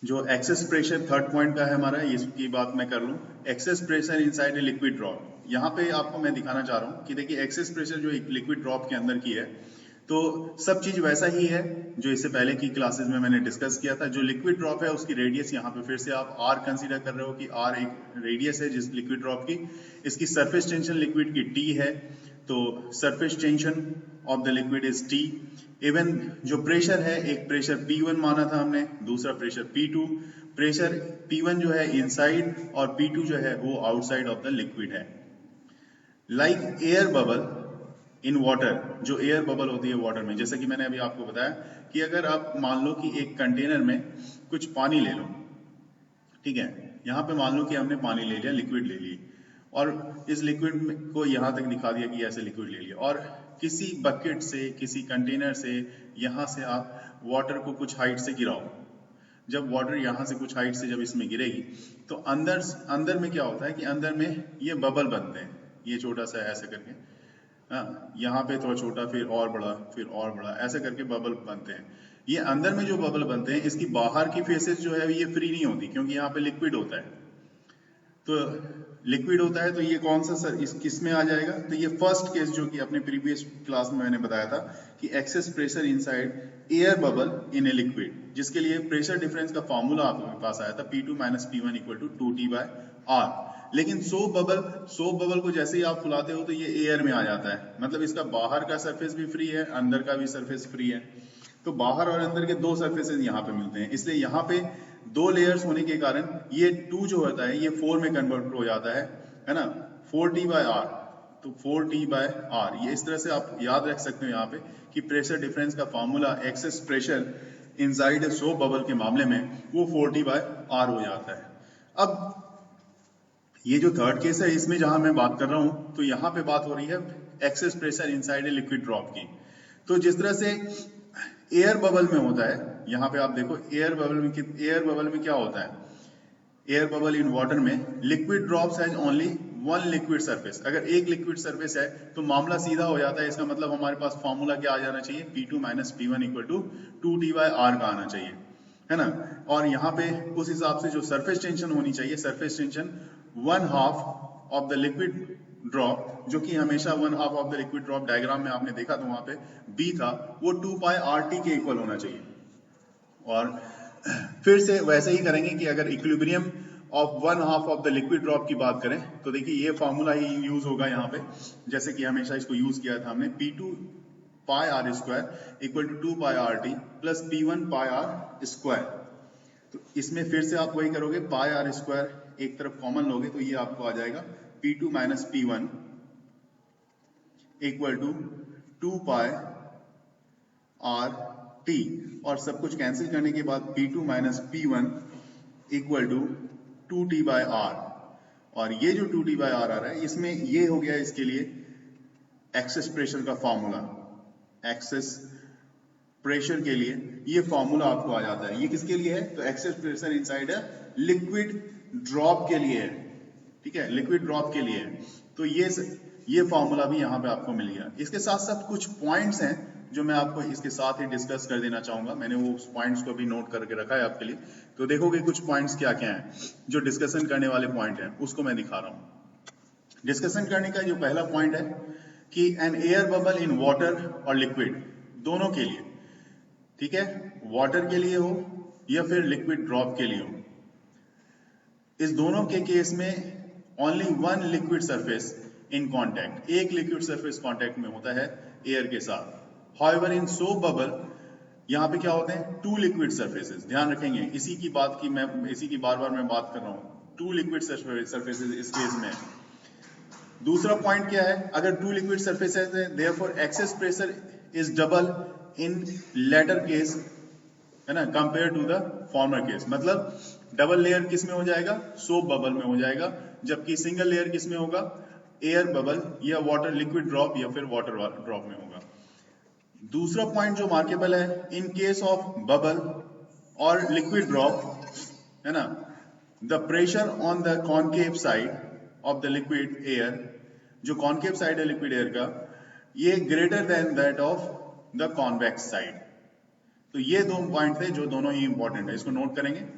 जो excess pressure third point का है हमारा, इसकी बात मैं कर लूं। Excess pressure inside a liquid drop. यहाँ पे आपको मैं दिखाना चाह रहा हूँ कि देखिए एक्सेस प्रेशर जो एक लिक्विड ड्रॉप के अंदर की है, तो सब चीज वैसा ही है जो इससे पहले की क्लासेस में मैंने डिस्कस किया था। जो लिक्विड ड्रॉप है उसकी रेडियस यहाँ पे फिर से आप आर कंसीडर कर रहे हो कि आर एक रेडियस है जिस लिक्विड ड्रॉप की। इसकी सरफेस टेंशन लिक्विड की टी है, तो surface tension of the liquid is T. Even जो प्रेशर है, एक प्रेशर P1 माना था हमने, दूसरा प्रेशर P2। प्रेशर P1 जो है इनसाइड और P2 जो है वो आउटसाइड ऑफ द लिक्विड है। Like air bubble in water, जो एयर बबल होती है वाटर में, जैसे कि मैंने अभी आपको बताया कि अगर आप मान लो कि एक कंटेनर में कुछ पानी ले लो, ठीक है, यहाँ पे मान लो कि हमने पानी ले लिया, लिक्विड ले ली, और इस लिक्विड को यहाँ तक दिखा दिया कि ऐसे लिक्विड ले लिया, और किसी बकेट से, किसी कंटेनर से, यहाँ से आप वाटर को कुछ हाइट से गिराओ। जब वाटर यहाँ से कुछ हाइट से जब इसमें गिरेगी तो अंदर में क्या होता है कि अंदर में ये बबल बनते हैं, ये छोटा सा ऐसे करके, हाँ, यहाँ पे थोड़ा छोटा, फिर और बड़ा, फिर और बड़ा, ऐसे करके बबल बनते हैं। ये अंदर में जो बबल बनते हैं, इसकी बाहर की फेसेस जो है ये फ्री नहीं होती, क्योंकि यहाँ पे लिक्विड होता है। तो लिक्विड होता है तो ये कौन सा सर इस किस में आ जाएगा? तो ये फर्स्ट केस जो कि अपने प्रीवियस क्लास में मैंने बताया था कि excess pressure inside air bubble in a liquid, जिसके लिए प्रेशर डिफरेंस का फॉर्मूला आपके पास आया था P2 minus P1 equal to 2T/R। लेकिन सोप बबल को जैसे ही आप फुलाते हो तो ये एयर में आ जाता है, मतलब इसका बाहर का सरफेस भी फ्री है, अंदर का भी सरफेस फ्री है। तो बाहर और अंदर के दो सरफेसेस यहाँ पे मिलते हैं, इसलिए यहाँ पे दो लेयर्स होने के कारण ये 2 जो होता है ये 4 में कन्वर्ट हो जाता है ना, 4T/R। तो 4T/R, ये इस तरह से आप याद रख सकते हो यहाँ पे कि प्रेशर डिफरेंस का formula excess pressure inside soap bubble के मामले में वो 4T/R हो जाता है। अब ये जो थर्ड केस है इसमें जहां मैं बात कर रहा हूं, तो यहाँ पे बात हो रही है excess pressure inside a liquid drop की। तो जिस तरह से एयर बबल में होता है, यहाँ पे आप देखो एयर बबल में क्या होता है, एयर बबल इन वाटर में liquid drops has only one liquid surface. अगर एक लिक्विड सरफेस है तो मामला सीधा हो जाता है, इसका मतलब हमारे पास फॉर्मूला क्या आ जाना चाहिए, P2 minus P1 equal to 2T/R का आना चाहिए, है ना। और यहाँ पे उस हिसाब से जो सरफेस टेंशन होनी चाहिए, surface tension 1/2 of the liquid drop, जो कि हमेशा 1/2 of the liquid drop diagram में आपने देखा तो वहां पे B था, वो 2πRT के इक्वल होना चाहिए। और फिर से वैसे ही करेंगे कि अगर equilibrium of 1/2 of the liquid drop की बात करें तो देखिए ये फॉर्मूला ही यूज होगा यहाँ पे, जैसे कि हमेशा इसको यूज किया था हमने, P2πR² equal to 2πRT plus P1πR²। तो इसमें फिर से आप वही करोगे, πR² एक तरफ कॉमन लोगे तो ये आपको आ जाएगा P2 minus P1 equal to 2πRT, और सब कुछ कैंसिल करने के बाद P2 minus P1 equal to 2T/R। और ये जो 2T/R आ रहा है इसमें ये हो गया इसके लिए एक्सेस प्रेशर का फॉर्मूला। एक्सेस प्रेशर के लिए ये फॉर्मूला आपको आ जाता है। ये किसके लिए है? तो एक्सेस प्रेशर इनसाइड है लिक्विड ड्रॉप के लिए है, ठीक है, लिक्विड ड्रॉप के लिए है। तो ये फॉर्मूला भी यहाँ पे आपको मिल गया। इसके साथ साथ कुछ पॉइंट्स हैं जो मैं आपको इसके साथ ही डिस्कस कर देना चाहूंगा। मैंने वो पॉइंट्स को भी नोट करके रखा है आपके लिए, तो देखोगे कुछ पॉइंट्स क्या क्या हैं जो डिस्कशन करने वाले पॉइंट हैं, उसको मैं दिखा रहा हूँ। डिस्कशन करने का जो पहला पॉइंट है कि an air bubble in water और लिक्विड दोनों के लिए, ठीक है, वाटर के लिए हो या फिर लिक्विड ड्रॉप के लिए हो, इस दोनों के केस में only one liquid surface in contact, एक लिक्विड सरफेस कांटेक्ट में होता है एयर के साथ। हाउएवर इन सोप बबल यहाँ पे क्या होते हैं, टू लिक्विड सरफेसेस। ध्यान रखेंगे, इसी की बार बार मैं बात कर रहा हूँ, टू लिक्विड सरफेसेस इस केस में। दूसरा पॉइंट क्या है, अगर टू लिक्विड सरफेसेस है therefore excess pressure is double in later case, है ना, compare to the former case. मतलब डबल लेयर किस में हो जाएगा, सोप बबल में हो जाएगा, जबकि सिंगल लेयर किस में होगा, एयर बबल या वाटर लिक्विड ड्रॉप या फिर वाटर ड्रॉप में होगा। दूसरा पॉइंट जो मार्केबल है, इन केस ऑफ बबल और लिक्विड ड्रॉप, है ना, the pressure on the concave side of the liquid air, जो कॉनकेव साइड है लिक्विड एयर का, ये greater than that of the convex side. तो ये दो पॉइंट थे जो दोनों ही इंपॉर्टेंट है, इसको नोट करेंगे।